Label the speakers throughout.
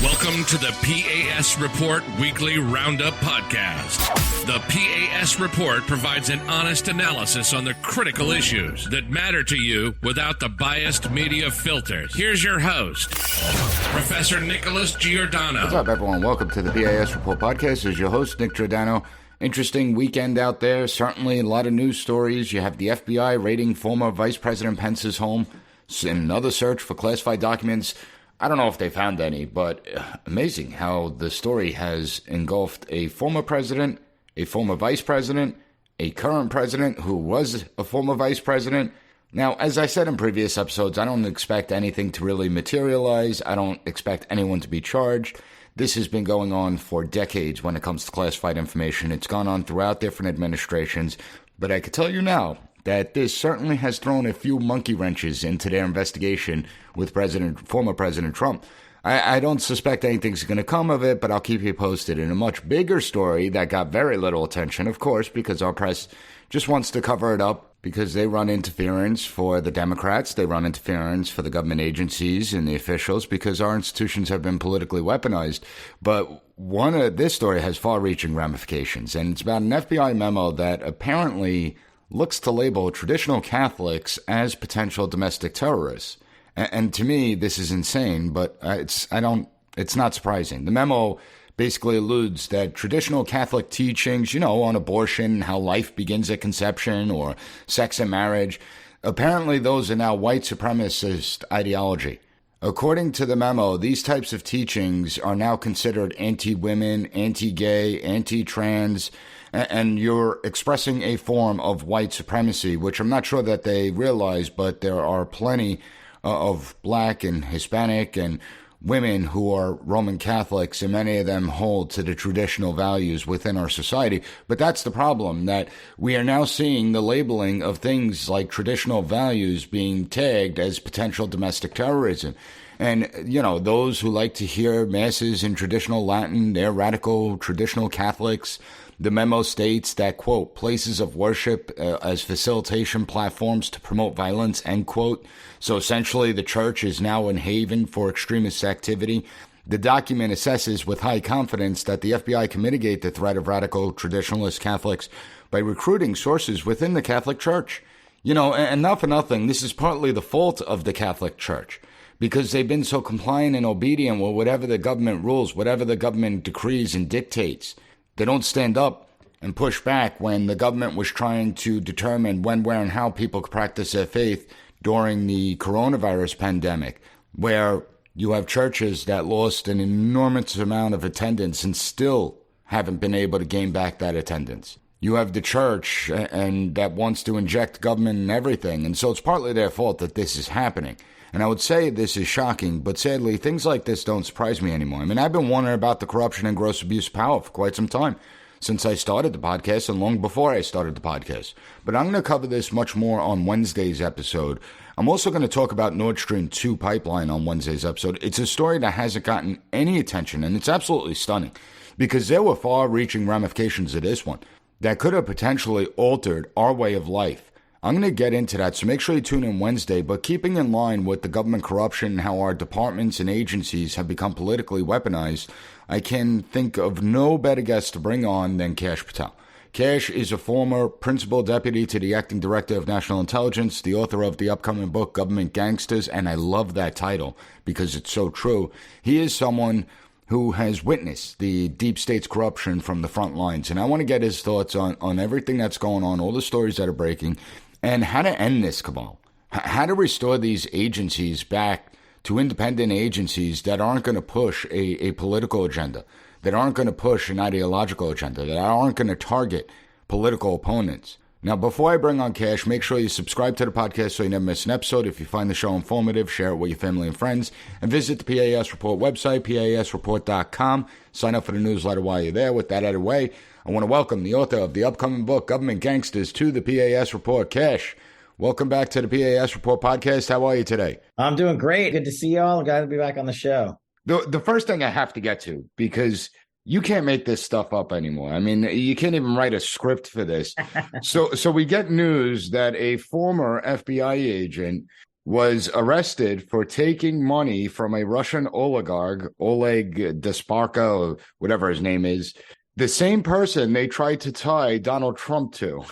Speaker 1: Welcome to the P.A.S. Report Weekly Roundup Podcast. The P.A.S. Report provides an honest analysis on the critical issues that matter to you without the biased media filters. Here's your host, Professor Nicholas Giordano.
Speaker 2: What's up, everyone? Welcome to the P.A.S. Report Podcast. This is your host, Nick Giordano. Interesting weekend out there. Certainly a lot of news stories. You have the FBI raiding former Vice President Pence's home in another search for classified documents. I don't know if they found any, but amazing how the story has engulfed a former president, a former vice president, a current president who was a former vice president. Now, as I said in previous episodes, I don't expect anything to really materialize. I don't expect anyone to be charged. This has been going on for decades when it comes to classified information. It's gone on throughout different administrations. But I can tell you now that this certainly has thrown a few monkey wrenches into their investigation with former President Trump. I don't suspect anything's going to come of it, but I'll keep you posted. In a much bigger story that got very little attention, of course, because our press just wants to cover it up because they run interference for the Democrats. They run interference for the government agencies and the officials because our institutions have been politically weaponized. But this story has far-reaching ramifications, and it's about an FBI memo that apparently looks to label traditional Catholics as potential domestic terrorists. And to me, this is insane, but it's not surprising. The memo basically alludes that traditional Catholic teachings, on abortion, how life begins at conception, or sex and marriage, apparently those are now white supremacist ideology. According to the memo, these types of teachings are now considered anti-women, anti-gay, anti-trans, and you're expressing a form of white supremacy, which I'm not sure that they realize, but there are plenty of black and Hispanic and women who are Roman Catholics, and many of them hold to the traditional values within our society. But that's the problem, that we are now seeing the labeling of things like traditional values being tagged as potential domestic terrorism. And, those who like to hear masses in traditional Latin, they're radical traditional Catholics. The memo states that, quote, places of worship as facilitation platforms to promote violence, end quote. So essentially, the church is now a haven for extremist activity. The document assesses with high confidence that the FBI can mitigate the threat of radical traditionalist Catholics by recruiting sources within the Catholic Church. And not for nothing, this is partly the fault of the Catholic Church, because they've been so compliant and obedient with whatever the government rules, whatever the government decrees and dictates. They don't stand up and push back when the government was trying to determine when, where, and how people could practice their faith during the coronavirus pandemic, where you have churches that lost an enormous amount of attendance and still haven't been able to gain back that attendance. You have the church and that wants to inject government in everything, and so it's partly their fault that this is happening. And I would say this is shocking, but sadly, things like this don't surprise me anymore. I mean, I've been wondering about the corruption and gross abuse of power for quite some time, since I started the podcast and long before I started the podcast. But I'm going to cover this much more on Wednesday's episode. I'm also going to talk about Nord Stream 2 pipeline on Wednesday's episode. It's a story that hasn't gotten any attention, and it's absolutely stunning, because there were far-reaching ramifications of this one that could have potentially altered our way of life. I'm going to get into that, so make sure you tune in Wednesday, but keeping in line with the government corruption and how our departments and agencies have become politically weaponized, I can think of no better guest to bring on than Kash Patel. Kash is a former principal deputy to the acting director of national intelligence, the author of the upcoming book, Government Gangsters, and I love that title because it's so true. He is someone who has witnessed the deep state's corruption from the front lines, and I want to get his thoughts on everything that's going on, all the stories that are breaking, and how to end this cabal, how to restore these agencies back to independent agencies that aren't going to push a political agenda, that aren't going to push an ideological agenda, that aren't going to target political opponents. Now, before I bring on Kash, make sure you subscribe to the podcast so you never miss an episode. If you find the show informative, share it with your family and friends, and visit the PAS Report website, pasreport.com. Sign up for the newsletter while you're there. With that out of the way, I want to welcome the author of the upcoming book, Government Gangsters, to the PAS Report. Kash, welcome back to the PAS Report podcast. How are you today?
Speaker 3: I'm doing great. Good to see you all. Glad to be back on the show.
Speaker 2: The first thing I have to get to, because you can't make this stuff up anymore. I mean, you can't even write a script for this. So we get news that a former FBI agent was arrested for taking money from a Russian oligarch, Oleg Desparka, or whatever his name is, the same person they tried to tie Donald Trump to.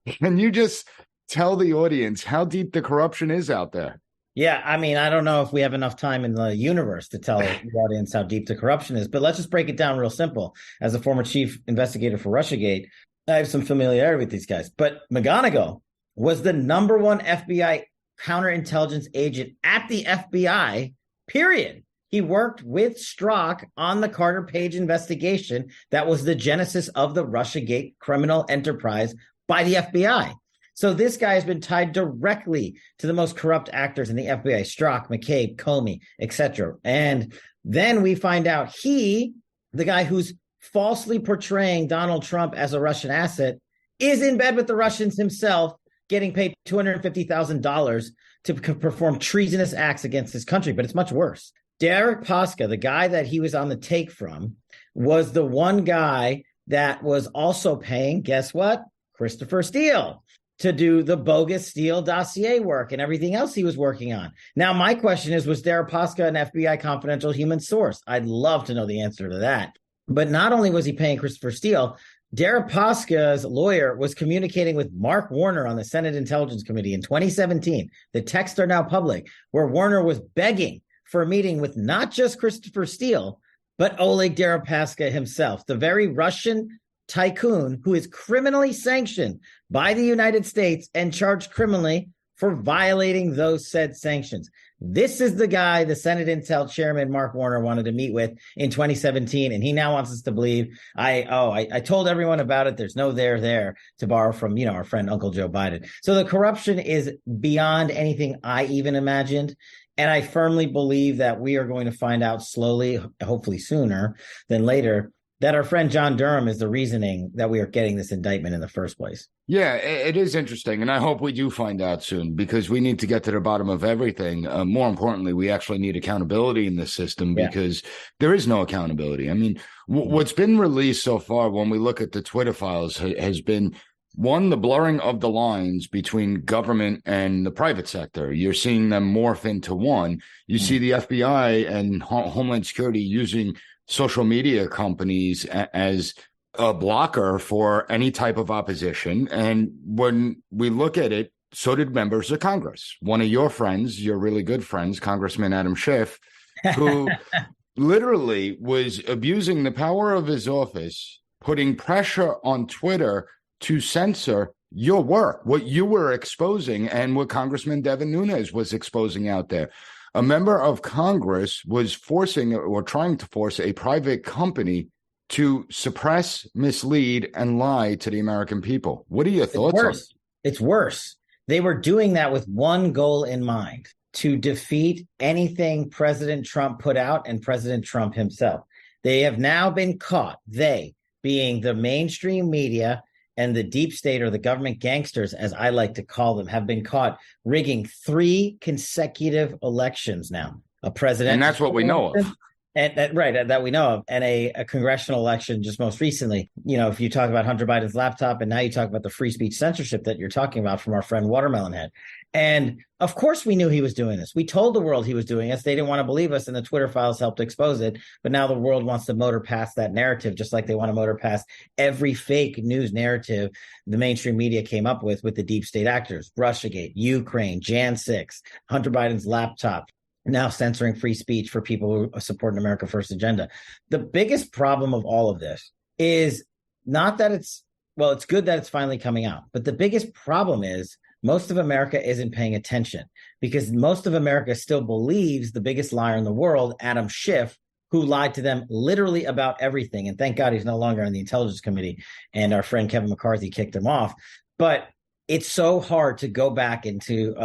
Speaker 2: Can you just tell the audience how deep the corruption is out there?
Speaker 3: Yeah, I mean, I don't know if we have enough time in the universe to tell the audience how deep the corruption is, but let's just break it down real simple. As a former chief investigator for Russiagate, I have some familiarity with these guys. But McGonigal was the number one FBI counterintelligence agent at the FBI, period. He worked with Strzok on the Carter Page investigation that was the genesis of the Russiagate criminal enterprise by the FBI. So this guy has been tied directly to the most corrupt actors in the FBI, Strzok, McCabe, Comey, etc. And then we find out the guy who's falsely portraying Donald Trump as a Russian asset, is in bed with the Russians himself, getting paid $250,000 to perform treasonous acts against his country. But it's much worse. Derek Pasca, the guy that he was on the take from, was the one guy that was also paying, guess what? Christopher Steele to do the bogus Steele dossier work and everything else he was working on. Now, my question is, was Derek Pasca an FBI confidential human source? I'd love to know the answer to that. But not only was he paying Christopher Steele, Deripaska's lawyer was communicating with Mark Warner on the Senate Intelligence Committee in 2017. The texts are now public, where Warner was begging for a meeting with not just Christopher Steele, but Oleg Deripaska himself, the very Russian tycoon who is criminally sanctioned by the United States and charged criminally for violating those said sanctions. This is the guy the Senate Intel chairman, Mark Warner, wanted to meet with in 2017, and he now wants us to believe, I told everyone about it. There's no there, to borrow from, our friend Uncle Joe Biden. So the corruption is beyond anything I even imagined. And I firmly believe that we are going to find out slowly, hopefully sooner than later, that our friend John Durham is the reasoning that we are getting this indictment in the first place.
Speaker 2: Yeah, it is interesting. And I hope we do find out soon, because we need to get to the bottom of everything. More importantly, we actually need accountability in this system, because there is no accountability. I mean, what's been released so far when we look at the Twitter files has been, one, the blurring of the lines between government and the private sector. You're seeing them morph into one. You see the FBI and Homeland Security using social media companies as a blocker for any type of opposition. And when we look at it, so did members of Congress. One of your friends, your really good friends, Congressman Adam Schiff, who literally was abusing the power of his office, putting pressure on Twitter to censor your work, what you were exposing and what Congressman Devin Nunes was exposing out there. A member of Congress was forcing or trying to force a private company to suppress, mislead, and lie to the American people. What are your thoughts on it?
Speaker 3: It's worse. They were doing that with one goal in mind: to defeat anything President Trump put out and President Trump himself. They have now been caught, they being the mainstream media and the deep state, or the government gangsters, as I like to call them, have been caught rigging 3 consecutive elections now. A president,
Speaker 2: and that's what we know of.
Speaker 3: And that we know of, and a congressional election just most recently. If you talk about Hunter Biden's laptop, and now you talk about the free speech censorship that you're talking about from our friend Watermelon Head. And of course we knew he was doing this. We told the world he was doing this. They didn't want to believe us, and the Twitter files helped expose it. But now the world wants to motor past that narrative, just like they want to motor past every fake news narrative the mainstream media came up with the deep state actors: Russiagate, Ukraine, Jan 6, Hunter Biden's laptop, now censoring free speech for people who support an America First agenda. The biggest problem of all of this is not that it's good that it's finally coming out, but the biggest problem is most of America isn't paying attention, because most of America still believes the biggest liar in the world, Adam Schiff, who lied to them literally about everything. And thank God he's no longer on the Intelligence Committee, and our friend Kevin McCarthy kicked him off. But it's so hard to go back into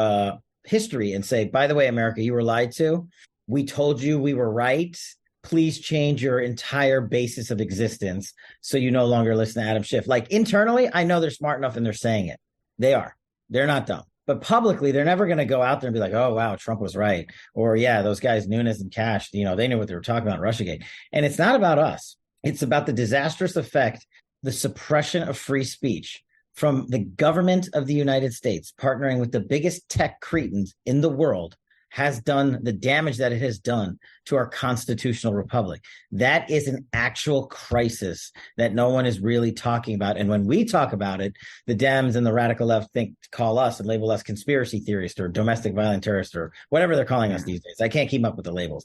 Speaker 3: history and say, by the way, America, you were lied to. We told you we were right. Please change your entire basis of existence so you no longer listen to Adam Schiff. Like, internally, I know they're smart enough and they're saying it. They are. They're not dumb. But publicly, they're never going to go out there and be like, oh, wow, Trump was right. Or, yeah, those guys, Nunes and Kash, they knew what they were talking about in Russiagate. And it's not about us. It's about the disastrous effect, the suppression of free speech from the government of the United States partnering with the biggest tech cretins in the world has done the damage that it has done to our constitutional republic. That is an actual crisis that no one is really talking about. And when we talk about it, the Dems and the radical left call us and label us conspiracy theorists or domestic violent terrorists or whatever they're calling us these days. I can't keep up with the labels.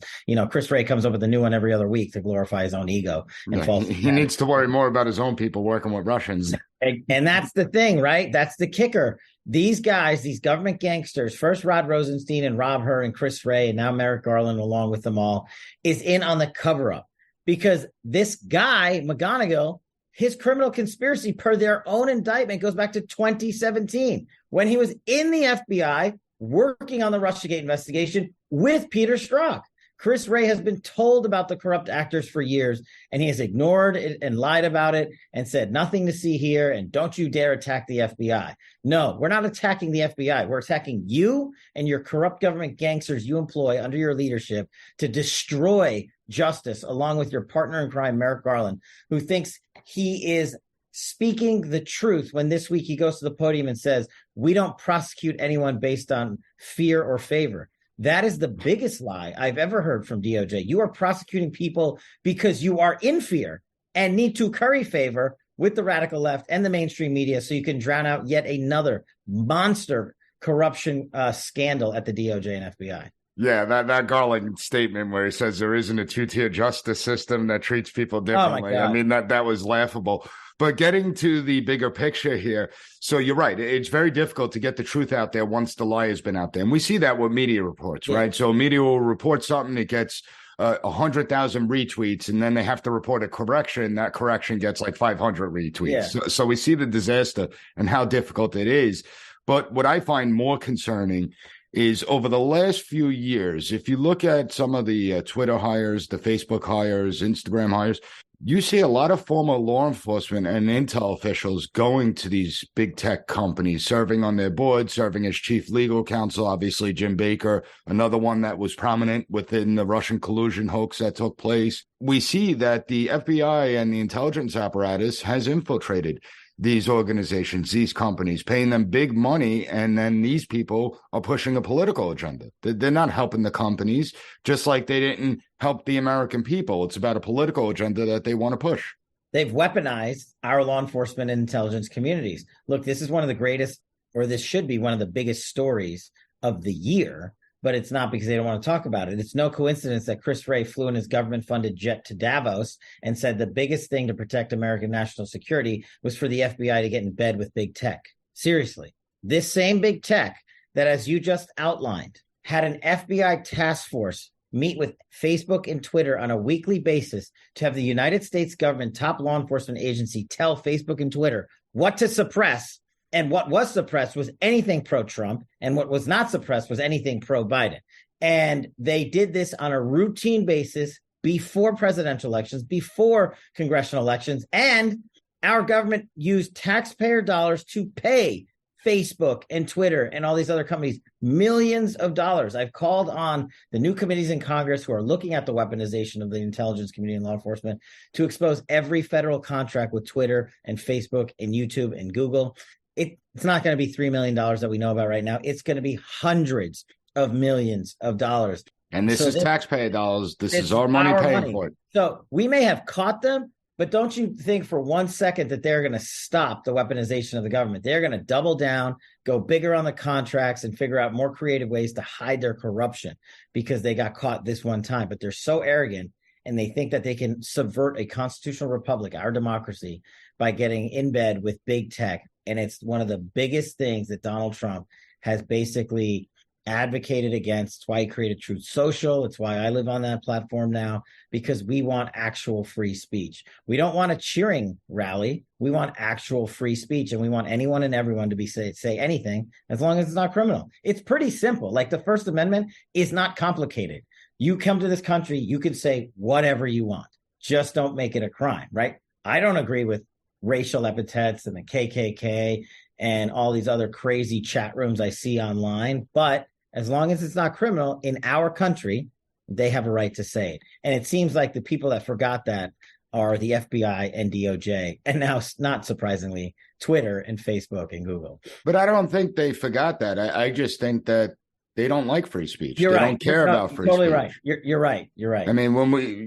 Speaker 3: Chris Wray comes up with a new one every other week to glorify his own ego. And
Speaker 2: he needs to worry more about his own people working with Russians.
Speaker 3: And that's the thing, right? That's the kicker. These guys, these government gangsters, first Rod Rosenstein and Rob Hur and Chris Wray, and now Merrick Garland along with them all, is in on the cover-up. Because this guy, McGonigal, his criminal conspiracy per their own indictment goes back to 2017, when he was in the FBI working on the Russiagate investigation with Peter Strzok. Chris Wray has been told about the corrupt actors for years, and he has ignored it and lied about it and said nothing to see here, and don't you dare attack the FBI. No, we're not attacking the FBI. We're attacking you and your corrupt government gangsters you employ under your leadership to destroy justice, along with your partner in crime, Merrick Garland, who thinks he is speaking the truth when this week he goes to the podium and says, we don't prosecute anyone based on fear or favor. That is the biggest lie I've ever heard from DOJ. You are prosecuting people because you are in fear and need to curry favor with the radical left and the mainstream media so you can drown out yet another monster corruption scandal at the DOJ and FBI.
Speaker 2: Yeah, that Garland statement where he says there isn't a two-tier justice system that treats people differently. I mean, that was laughable. But getting to the bigger picture here, so you're right. It's very difficult to get the truth out there once the lie has been out there. And we see that with media reports, right? So media will report something, it gets 100,000 retweets, and then they have to report a correction. That correction gets like 500 retweets. Yeah. So we see the disaster and how difficult it is. But what I find more concerning is over the last few years, if you look at some of the Twitter hires, the Facebook hires, Instagram hires, you see a lot of former law enforcement and intel officials going to these big tech companies, serving on their board, serving as chief legal counsel. Obviously, Jim Baker, another one that was prominent within the Russian collusion hoax that took place. We see that the FBI and the intelligence apparatus has infiltrated these organizations, these companies, paying them big money, and then these people are pushing a political agenda. They're not helping the companies, just like they didn't help the American people. It's about a political agenda that they want to push.
Speaker 3: They've weaponized our law enforcement and intelligence communities. Look, this is one of the greatest, or this should be one of the biggest stories of the year, but it's not because they don't want to talk about it. It's no coincidence that Chris Wray flew in his government-funded jet to Davos and said the biggest thing to protect American national security was for the FBI to get in bed with big tech. Seriously, this same big tech that, as you just outlined, had an FBI task force meet with Facebook and Twitter on a weekly basis to have the United States government top law enforcement agency tell Facebook and Twitter what to suppress. And what was suppressed was anything pro-Trump, and what was not suppressed was anything pro-Biden. And they did this on a routine basis before presidential elections, before congressional elections, and our government used taxpayer dollars to pay Facebook and Twitter and all these other companies millions of dollars. I've called on the new committees in Congress who are looking at the weaponization of the intelligence community and law enforcement to expose every federal contract with Twitter and Facebook and YouTube and Google. It's not going to be $3 million that we know about right now. It's going to be hundreds of millions of dollars.
Speaker 2: And this is taxpayer dollars. This is our money paying for it.
Speaker 3: So we may have caught them, but don't you think for 1 second that they're going to stop the weaponization of the government. They're going to double down, go bigger on the contracts, and figure out more creative ways to hide their corruption because they got caught this one time. But they're so arrogant, and they think that they can subvert a constitutional republic, our democracy, by getting in bed with big tech. And it's one of the biggest things that Donald Trump has basically advocated against. It's why he created Truth Social. It's why I live on that platform now, because we want actual free speech. We don't want a cheering rally. We want actual free speech, and we want anyone and everyone to be say anything as long as it's not criminal. It's pretty simple. Like the First Amendment is not complicated. You come to this country, you can say whatever you want. Just don't make it a crime, right? I don't agree with racial epithets and the KKK and all these other crazy chat rooms I see online. But as long as it's not criminal in our country, they have a right to say it. And it seems like the people that forgot that are the FBI and DOJ, and now, not surprisingly, Twitter and Facebook and Google.
Speaker 2: But I don't think they forgot that. I just think that they don't like free speech.
Speaker 3: You're
Speaker 2: they
Speaker 3: right.
Speaker 2: don't care about free
Speaker 3: totally
Speaker 2: speech.
Speaker 3: Right. You're right. You're right.
Speaker 2: I mean,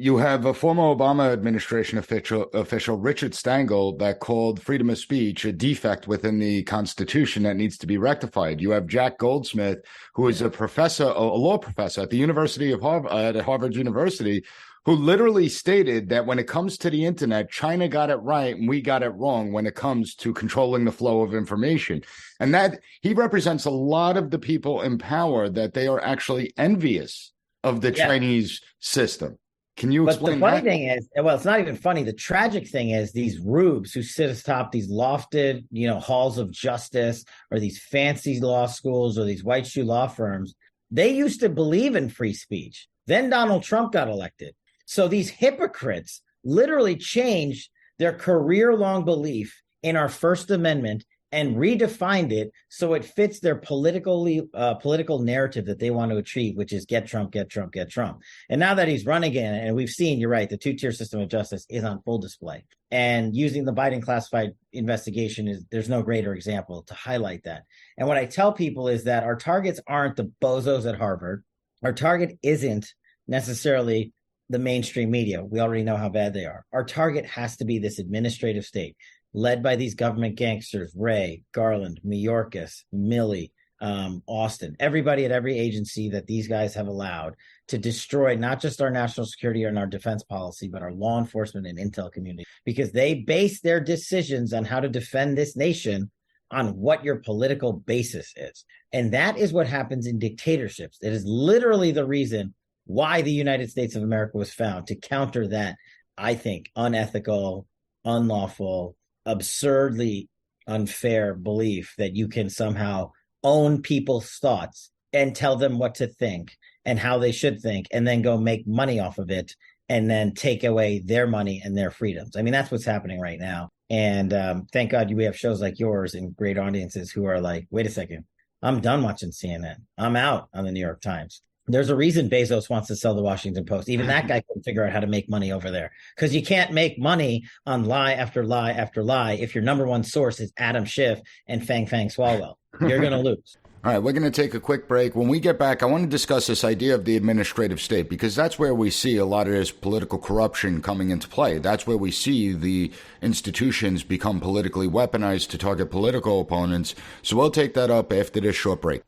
Speaker 2: you have a former Obama administration official Richard Stengel that called freedom of speech a defect within the Constitution that needs to be rectified. You have Jack Goldsmith, who is a law professor at the University of Harvard, at Harvard University, who literally stated that when it comes to the internet, China got it right and we got it wrong when it comes to controlling the flow of information. And that he represents a lot of the people in power that they are actually envious of the Chinese system. Can you explain that?
Speaker 3: But the funny thing is, well, it's not even funny. The tragic thing is these rubes who sit atop these lofted, halls of justice, or these fancy law schools, or these white shoe law firms, they used to believe in free speech. Then Donald Trump got elected. So these hypocrites literally changed their career-long belief in our First Amendment and redefined it so it fits their political narrative that they want to achieve, which is get Trump, get Trump, get Trump. And now that he's run again, and we've seen, you're right, the two-tier system of justice is on full display. And using the Biden classified investigation there's no greater example to highlight that. And what I tell people is that our targets aren't the bozos at Harvard. Our target isn't necessarily the mainstream media. We already know how bad they are. Our target has to be this administrative state led by these government gangsters, Wray, Garland, Mayorkas, Milley, Austin, everybody at every agency that these guys have allowed to destroy not just our national security and our defense policy, but our law enforcement and intel community, because they base their decisions on how to defend this nation on what your political basis is. And that is what happens in dictatorships. It is literally the reason why the United States of America was found, to counter that, I think, unethical, unlawful, absurdly unfair belief that you can somehow own people's thoughts and tell them what to think and how they should think, and then go make money off of it and then take away their money and their freedoms. I mean, that's what's happening right now. And thank God we have shows like yours and great audiences who are like, wait a second, I'm done watching CNN. I'm out on the New York Times. There's a reason Bezos wants to sell the Washington Post. Even that guy couldn't figure out how to make money over there, because you can't make money on lie after lie after lie if your number one source is Adam Schiff and Fang Swalwell. You're going to lose.
Speaker 2: All right, we're going to take a quick break. When we get back, I want to discuss this idea of the administrative state, because that's where we see a lot of this political corruption coming into play. That's where we see the institutions become politically weaponized to target political opponents. So we'll take that up after this short break.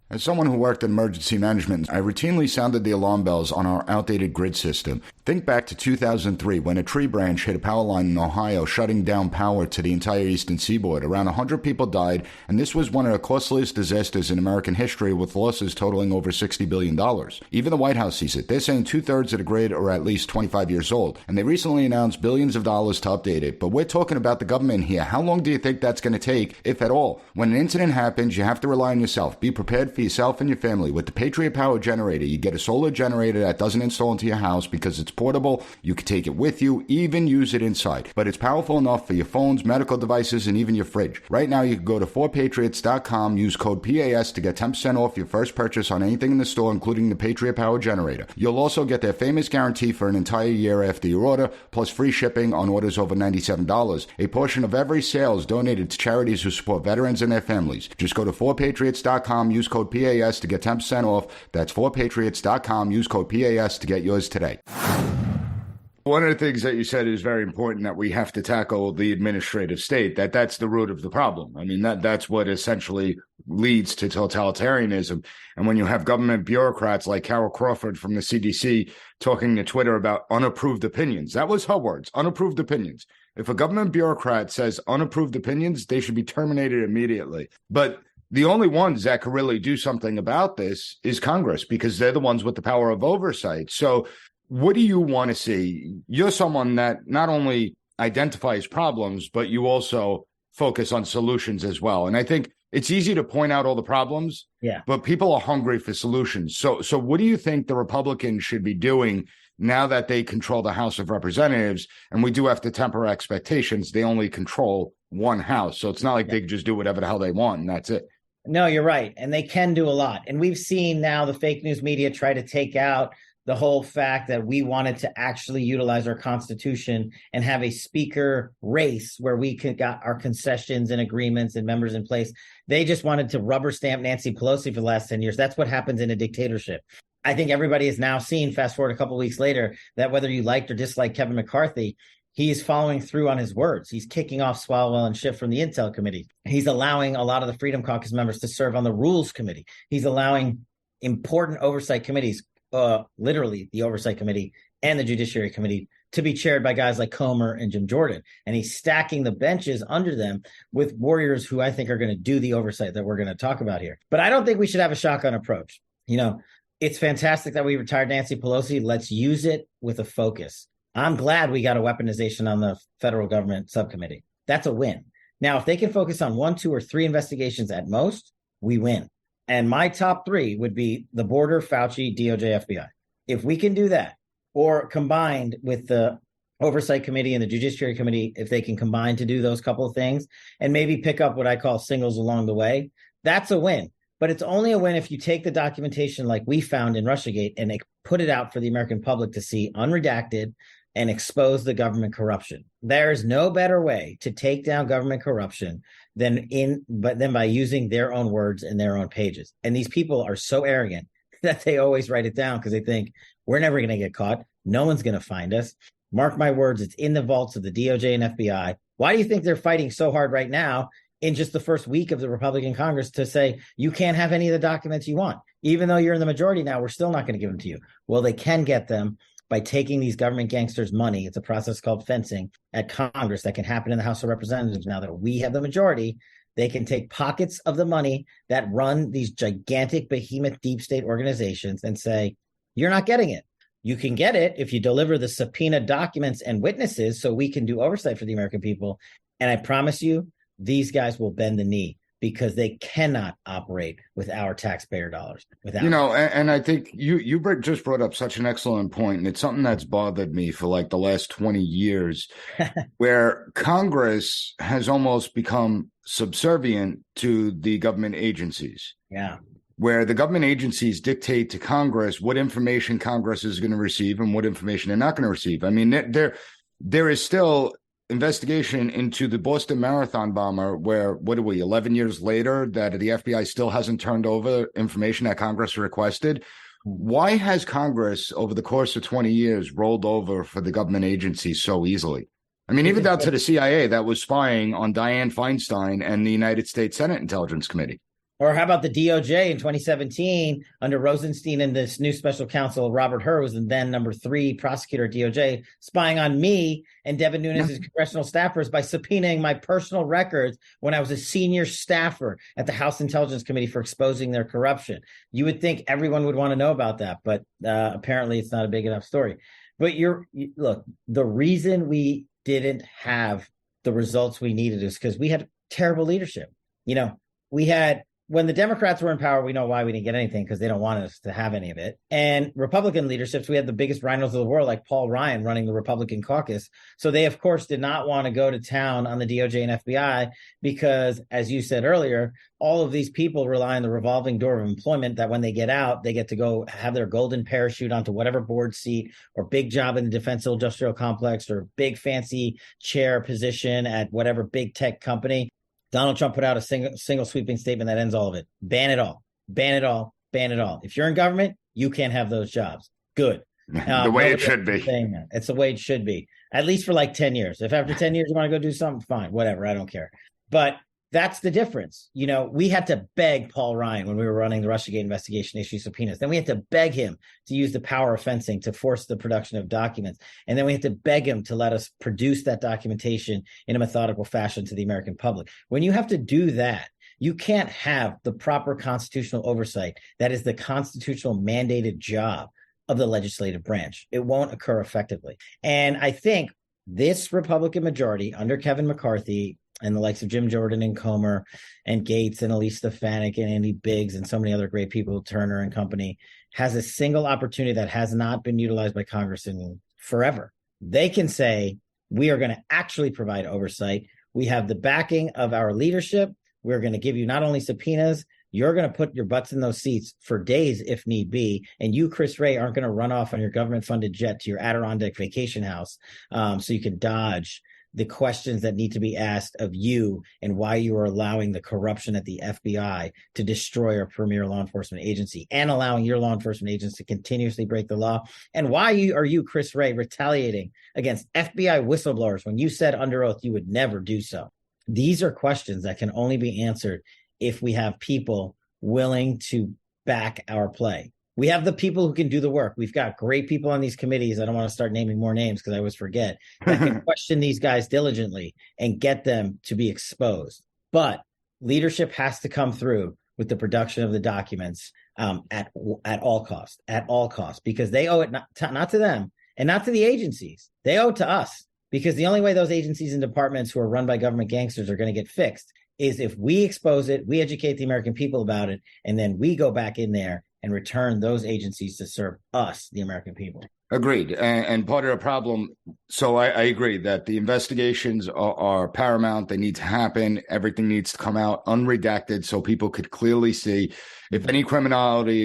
Speaker 2: As someone who worked in emergency management, I routinely sounded the alarm bells on our outdated grid system. Think back to 2003 when a tree branch hit a power line in Ohio, shutting down power to the entire eastern seaboard. Around 100 people died, and this was one of the costliest disasters in American history, with losses totaling over $60 billion. Even the White House sees it. They're saying 2/3 of the grid are at least 25 years old, and they recently announced billions of dollars to update it. But we're talking about the government here. How long do you think that's going to take, if at all? When an incident happens, you have to rely on yourself. Be prepared for yourself and your family. With the Patriot Power Generator, you get a solar generator that doesn't install into your house because it's portable. You can take it with you, even use it inside. But it's powerful enough for your phones, medical devices, and even your fridge. Right now, you can go to 4patriots.com, use code P.A.S. to get 10% off your first purchase on anything in the store, including the Patriot Power Generator. You'll also get their famous guarantee for an entire year after your order, plus free shipping on orders over $97. A portion of every sale is donated to charities who support veterans and their families. Just go to 4patriots.com, use code PAS to get 10% off. That's 4patriots.com, use code PAS to get yours today. One of the things that you said is very important, that we have to tackle the administrative state, that's the root of the problem. I mean, that's what essentially leads to totalitarianism. And when you have government bureaucrats like Carol Crawford from the CDC talking to Twitter about unapproved opinions, that was her words, unapproved opinions. If a government bureaucrat says unapproved opinions, they should be terminated immediately. But the only ones that could really do something about this is Congress, because they're the ones with the power of oversight. So what do you want to see? You're someone that not only identifies problems, but you also focus on solutions as well. And I think it's easy to point out all the problems, but people are hungry for solutions. So what do you think the Republicans should be doing now that they control the House of Representatives? And we do have to temper expectations. They only control one house. So it's not like they can just do whatever the hell they want and that's it.
Speaker 3: No, you're right. And they can do a lot. And we've seen now the fake news media try to take out the whole fact that we wanted to actually utilize our Constitution and have a speaker race where we got our concessions and agreements and members in place. They just wanted to rubber stamp Nancy Pelosi for the last 10 years. That's what happens in a dictatorship. I think everybody has now seen, fast forward a couple of weeks later, that whether you liked or disliked Kevin McCarthy, he's following through on his words. He's kicking off Swalwell and Schiff from the Intel Committee. He's allowing a lot of the Freedom Caucus members to serve on the Rules Committee. He's allowing important oversight committees, literally the Oversight Committee and the Judiciary Committee, to be chaired by guys like Comer and Jim Jordan. And he's stacking the benches under them with warriors who I think are going to do the oversight that we're going to talk about here. But I don't think we should have a shotgun approach. It's fantastic that we retired Nancy Pelosi. Let's use it with a focus. I'm glad we got a weaponization on the federal government subcommittee. That's a win. Now, if they can focus on 1, 2, or 3 investigations at most, we win. And my top 3 would be the border, Fauci, DOJ, FBI. If we can do that, or combined with the Oversight Committee and the Judiciary Committee, if they can combine to do those couple of things and maybe pick up what I call singles along the way, that's a win. But it's only a win if you take the documentation like we found in Russiagate and put it out for the American public to see unredacted and expose the government corruption. There is no better way to take down government corruption than by using their own words and their own pages. And these people are so arrogant that they always write it down because they think we're never going to get caught. No one's going to find us. Mark my words, it's in the vaults of the DOJ and FBI. Why do you think they're fighting so hard right now in just the first week of the Republican Congress to say you can't have any of the documents you want? Even though you're in the majority now, we're still not going to give them to you. Well, they can get them by taking these government gangsters' money. It's a process called fencing at Congress that can happen in the House of Representatives. Now that we have the majority, they can take pockets of the money that run these gigantic behemoth deep state organizations and say, you're not getting it. You can get it if you deliver the subpoena documents and witnesses so we can do oversight for the American people. And I promise you, these guys will bend the knee because they cannot operate with our taxpayer dollars.
Speaker 2: And I think you just brought up such an excellent point, and it's something that's bothered me for like the last 20 years, where Congress has almost become subservient to the government agencies.
Speaker 3: Yeah.
Speaker 2: Where the government agencies dictate to Congress what information Congress is going to receive and what information they're not going to receive. I mean, there is still investigation into the Boston Marathon bomber where, what are we, 11 years later, that the FBI still hasn't turned over information that Congress requested. Why has Congress, over the course of 20 years, rolled over for the government agencies so easily? I mean, even down to the CIA that was spying on Dianne Feinstein and the United States Senate Intelligence Committee.
Speaker 3: Or how about the DOJ in 2017 under Rosenstein and this new special counsel, Robert Hur, was the then number 3 prosecutor at DOJ, spying on me and Devin Nunes' congressional staffers by subpoenaing my personal records when I was a senior staffer at the House Intelligence Committee for exposing their corruption. You would think everyone would want to know about that, but apparently it's not a big enough story. But look, the reason we didn't have the results we needed is because we had terrible leadership. When the Democrats were in power, we know why we didn't get anything, because they don't want us to have any of it. And Republican leaderships, we had the biggest rhinos of the world, like Paul Ryan running the Republican caucus. So they, of course, did not want to go to town on the DOJ and FBI because, as you said earlier, all of these people rely on the revolving door of employment that when they get out, they get to go have their golden parachute onto whatever board seat or big job in the defense industrial complex or big fancy chair position at whatever big tech company. Donald Trump put out a single sweeping statement that ends all of it. Ban it all. Ban it all. Ban it all. If you're in government, you can't have those jobs. Good.
Speaker 2: The way it should be.
Speaker 3: It's the way it should be, at least for like 10 years. If after 10 years you want to go do something, fine, whatever. I don't care. But that's the difference. We had to beg Paul Ryan when we were running the Russiagate investigation, issue subpoenas. Then we had to beg him to use the power of fencing to force the production of documents. And then we had to beg him to let us produce that documentation in a methodical fashion to the American public. When you have to do that, you can't have the proper constitutional oversight that is the constitutional mandated job of the legislative branch. It won't occur effectively. And I think this Republican majority under Kevin McCarthy and the likes of Jim Jordan and Comer and Gates and Elise Stefanik and Andy Biggs and so many other great people, Turner and company, has a single opportunity that has not been utilized by Congress in forever. They can say, we are going to actually provide oversight. We have the backing of our leadership. We're going to give you not only subpoenas, you're going to put your butts in those seats for days if need be. And you, Chris Wray, aren't going to run off on your government-funded jet to your Adirondack vacation house so you can dodge the questions that need to be asked of you and why you are allowing the corruption at the FBI to destroy our premier law enforcement agency and allowing your law enforcement agents to continuously break the law. And why are you, Chris Wray, retaliating against FBI whistleblowers when you said under oath you would never do so? These are questions that can only be answered if we have people willing to back our play. We have the people who can do the work. We've got great people on these committees. I don't want to start naming more names because I always forget, that can question these guys diligently and get them to be exposed. But leadership has to come through with the production of the documents at all costs, because they owe it not to them and not to the agencies. They owe it to us, because the only way those agencies and departments who are run by government gangsters are going to get fixed is if we expose it, we educate the American people about it, and then we go back in there and return those agencies to serve us, the American people.
Speaker 2: Agreed. And part of the problem, so I agree that the investigations are paramount. They need to happen. Everything needs to come out unredacted so people could clearly see if any criminality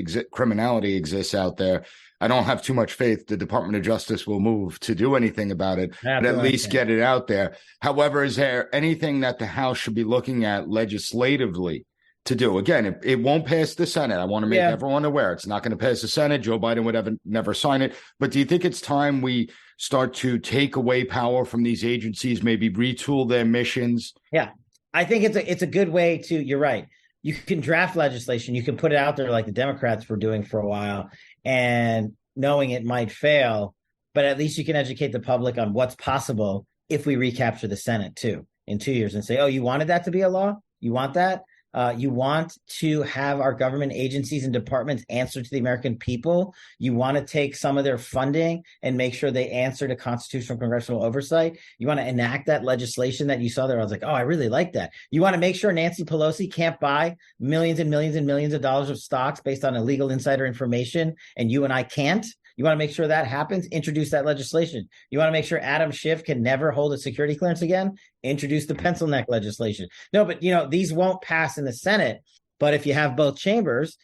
Speaker 2: exists out there. I don't have too much faith the Department of Justice will move to do anything about it, but at least get it out there. However, is there anything that the House should be looking at legislatively to do? Again, it won't pass the Senate. I want to make everyone aware it's not going to pass the Senate. Joe Biden would never sign it. But do you think it's time we start to take away power from these agencies, maybe retool their missions?
Speaker 3: Yeah, I think it's a good way to, you're right. You can draft legislation. You can put it out there like the Democrats were doing for a while and knowing it might fail, but at least you can educate the public on what's possible if we recapture the Senate too in 2 years and say, oh, you wanted that to be a law? You want that? You want to have our government agencies and departments answer to the American people. You want to take some of their funding and make sure they answer to constitutional congressional oversight. You want to enact that legislation that you saw there. I was like, oh, I really like that. You want to make sure Nancy Pelosi can't buy millions and millions and millions of dollars of stocks based on illegal insider information, and you and I can't. You want to make sure that happens? Introduce that legislation. You want to make sure Adam Schiff can never hold a security clearance again? Introduce the pencil neck legislation. No, but, these won't pass in the Senate. But if you have both chambers,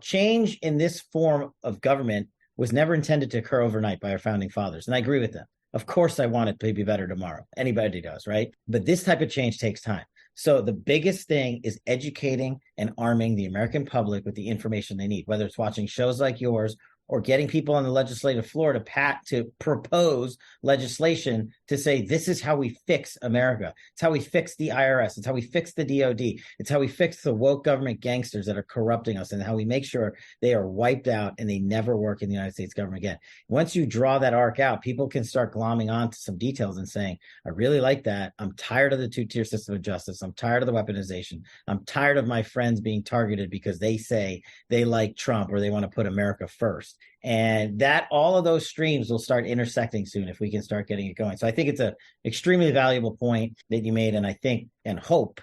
Speaker 3: change in this form of government was never intended to occur overnight by our founding fathers. And I agree with them. Of course, I want it to be better tomorrow. Anybody does, right? But this type of change takes time. So the biggest thing is educating and arming the American public with the information they need, whether it's watching shows like yours or getting people on the legislative floor to propose legislation to say, this is how we fix America. It's how we fix the IRS. It's how we fix the DOD. It's how we fix the woke government gangsters that are corrupting us, and how we make sure they are wiped out and they never work in the United States government again. Once you draw that arc out, people can start glomming on to some details and saying, I really like that. I'm tired of the two-tier system of justice. I'm tired of the weaponization. I'm tired of my friends being targeted because they say they like Trump or they want to put America first. And that all of those streams will start intersecting soon if we can start getting it going. So I think it's an extremely valuable point that you made, and I think and hope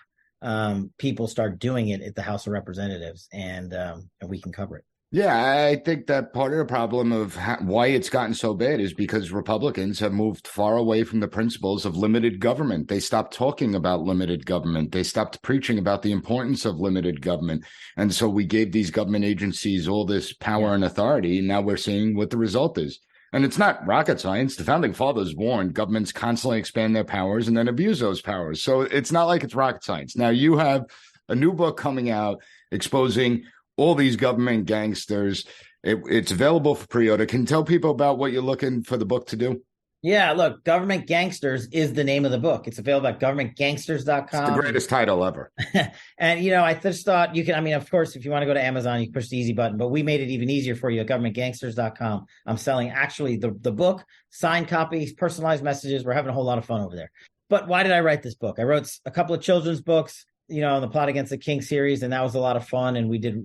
Speaker 3: people start doing it at the House of Representatives, and we can cover it.
Speaker 2: Yeah, I think that part of the problem of why it's gotten so bad is because Republicans have moved far away from the principles of limited government. They stopped talking about limited government. They stopped preaching about the importance of limited government. And so we gave these government agencies all this power and authority. And now we're seeing what the result is. And it's not rocket science. The founding fathers warned governments constantly expand their powers and then abuse those powers. So it's not like it's rocket science. Now you have a new book coming out exposing all these government gangsters. It's available for pre-order. Can you tell people about what you're looking for the book to do?
Speaker 3: Yeah, look, Government Gangsters is the name of the book. It's available at governmentgangsters.com.
Speaker 2: It's the greatest title ever.
Speaker 3: And, I just thought you can, of course, if you want to go to Amazon, you can push the easy button, but we made it even easier for you at governmentgangsters.com. I'm selling actually the book, signed copies, personalized messages. We're having a whole lot of fun over there. But why did I write this book? I wrote a couple of children's books, the Plot Against the King series, and that was a lot of fun. And we did,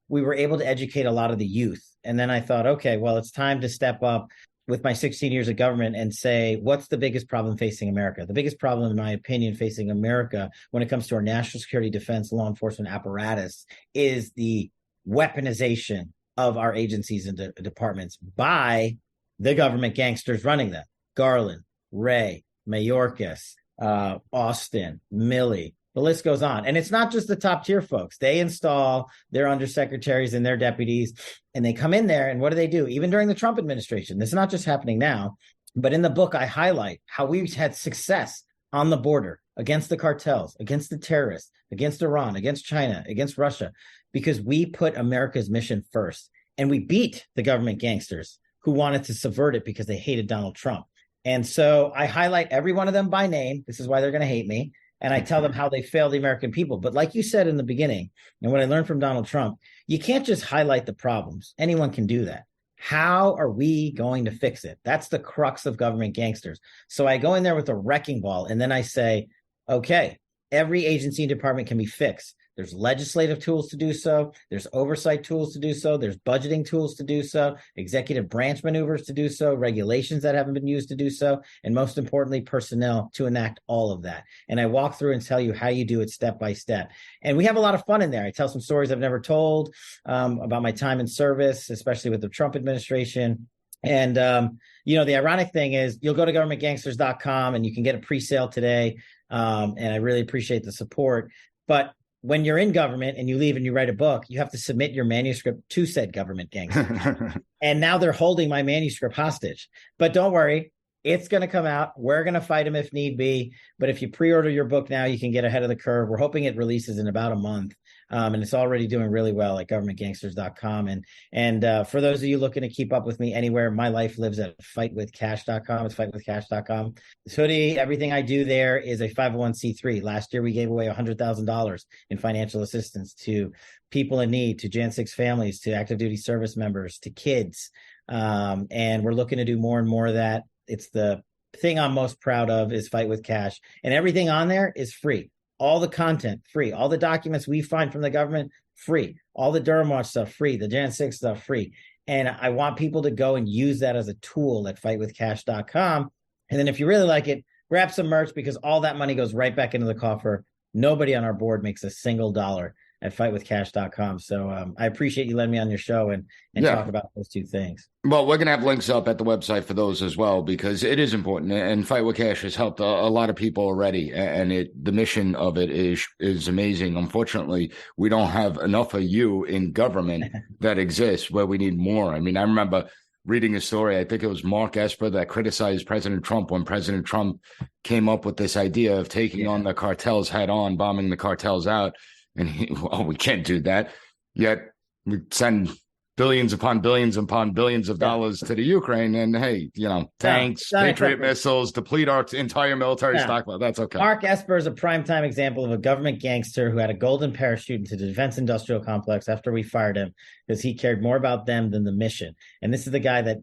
Speaker 3: we were able to educate a lot of the youth. And then I thought, okay, well, it's time to step up with my 16 years of government and say, what's the biggest problem facing America? The biggest problem, in my opinion, facing America when it comes to our national security, defense, law enforcement apparatus is the weaponization of our agencies and departments by the government gangsters running them. Garland, Wray, Mayorkas, Austin, Milley, The list goes on. And it's not just the top tier folks. They install their undersecretaries and their deputies, and they come in there. And what do? Even during the Trump administration, this is not just happening now, but in the book, I highlight how we've had success on the border against the cartels, against the terrorists, against Iran, against China, against Russia, because we put America's mission first. And we beat the government gangsters who wanted to subvert it because they hated Donald Trump. And so I highlight every one of them by name. This is why they're going to hate me. And I tell them how they failed the American people. But like you said in the beginning, and what I learned from Donald Trump, you can't just highlight the problems. Anyone can do that. How are we going to fix it? That's the crux of government gangsters. So I go in there with a wrecking ball, and then I say, okay, every agency and department can be fixed. There's legislative tools to do so. There's oversight tools to do so. There's budgeting tools to do so, executive branch maneuvers to do so, regulations that haven't been used to do so, and most importantly, personnel to enact all of that. And I walk through and tell you how you do it step by step. And we have a lot of fun in there. I tell some stories I've never told about my time in service, especially with the Trump administration. And, the ironic thing is you'll go to governmentgangsters.com and you can get a pre-sale today. And I really appreciate the support. But when you're in government and you leave and you write a book, you have to submit your manuscript to said government gangster. And now they're holding my manuscript hostage. But don't worry, it's going to come out. We're going to fight them if need be. But if you pre-order your book now, you can get ahead of the curve. We're hoping it releases in about a month. And it's already doing really well at governmentgangsters.com. And for those of you looking to keep up with me anywhere, my life lives at fightwithcash.com. It's fightwithcash.com. This hoodie, everything I do there is a 501c3. Last year, we gave away $100,000 in financial assistance to people in need, to Jan 6 families, to active duty service members, to kids. And we're looking to do more and more of that. It's the thing I'm most proud of is Fight with Cash. And everything on there is free. All the content, free. All the documents we find from the government, free. All the Durham Watch stuff, free. The Jan 6 stuff, free. And I want people to go and use that as a tool at fightwithcash.com. And then if you really like it, grab some merch because all that money goes right back into the coffer. Nobody on our board makes a single dollar at fightwithcash.com. So I appreciate you letting me on your show and talk about those two things.
Speaker 2: Well, we're going to have links up at the website for those as well, because it is important. And Fight with Cash has helped a lot of people already. And the mission of it is amazing. Unfortunately, we don't have enough of you in government that exists where we need more. I mean, I remember reading a story, I think it was Mark Esper that criticized President Trump when President Trump came up with this idea of taking on the cartels head on, bombing the cartels out. And we can't do that. Yet we send billions upon billions upon billions of dollars to the Ukraine. And hey, tanks, Patriot missiles, deplete our entire military stockpile. That's okay.
Speaker 3: Mark Esper is a primetime example of a government gangster who had a golden parachute into the defense industrial complex after we fired him because he cared more about them than the mission. And this is the guy that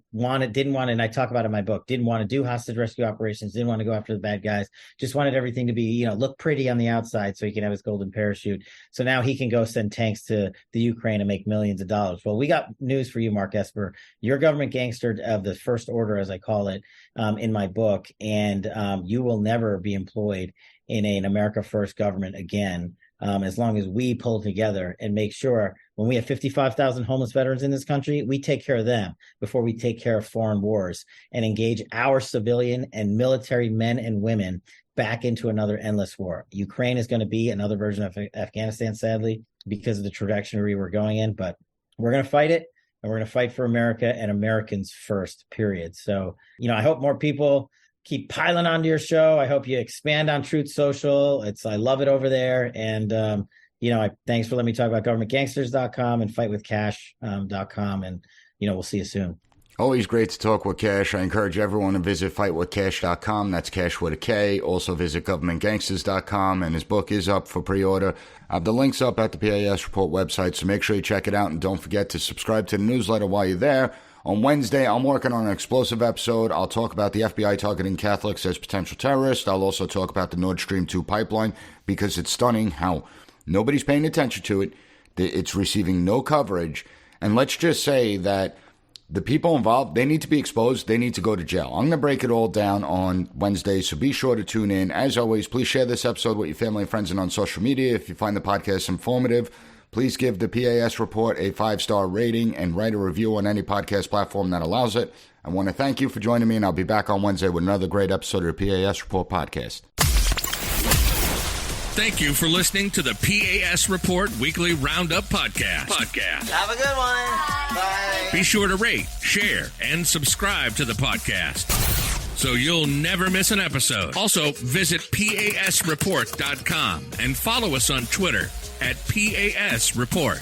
Speaker 3: didn't want, and I talk about it in my book, didn't want to do hostage rescue operations, didn't want to go after the bad guys, just wanted everything to be, look pretty on the outside so he can have his golden parachute. So now he can go send tanks to the Ukraine and make millions of dollars. Well, we got news for you, Mark Esper. You're government gangster of the first order, as I call it, in my book, and you will never be employed in an America First government again, as long as we pull together and make sure when we have 55,000 homeless veterans in this country, we take care of them before we take care of foreign wars and engage our civilian and military men and women back into another endless war. Ukraine is going to be another version of Afghanistan, sadly, because of the trajectory we're going in, but we're going to fight it. And we're going to fight for America and Americans first, period. So, I hope more people keep piling onto your show. I hope you expand on Truth Social. I love it over there. And, thanks for letting me talk about governmentgangsters.com and fightwithcash.com. And, we'll see you soon.
Speaker 2: Always great to talk with Cash. I encourage everyone to visit fightwithcash.com. That's Cash with a K. Also visit governmentgangsters.com, and his book is up for pre-order. I have the links up at the P.A.S. Report website, so make sure you check it out, and don't forget to subscribe to the newsletter while you're there. On Wednesday, I'm working on an explosive episode. I'll talk about the FBI targeting Catholics as potential terrorists. I'll also talk about the Nord Stream 2 pipeline, because it's stunning how nobody's paying attention to it. It's receiving no coverage. And let's just say that the people involved, they need to be exposed. They need to go to jail. I'm going to break it all down on Wednesday, so be sure to tune in. As always, please share this episode with your family and friends and on social media. If you find the podcast informative, please give the P.A.S. Report a 5-star rating and write a review on any podcast platform that allows it. I want to thank you for joining me, and I'll be back on Wednesday with another great episode of the P.A.S. Report podcast.
Speaker 1: Thank you for listening to the P.A.S. Report Weekly Roundup Podcast.
Speaker 4: Have a good one. Bye.
Speaker 1: Be sure to rate, share, and subscribe to the podcast so you'll never miss an episode. Also, visit PASreport.com and follow us on Twitter at PAS Report.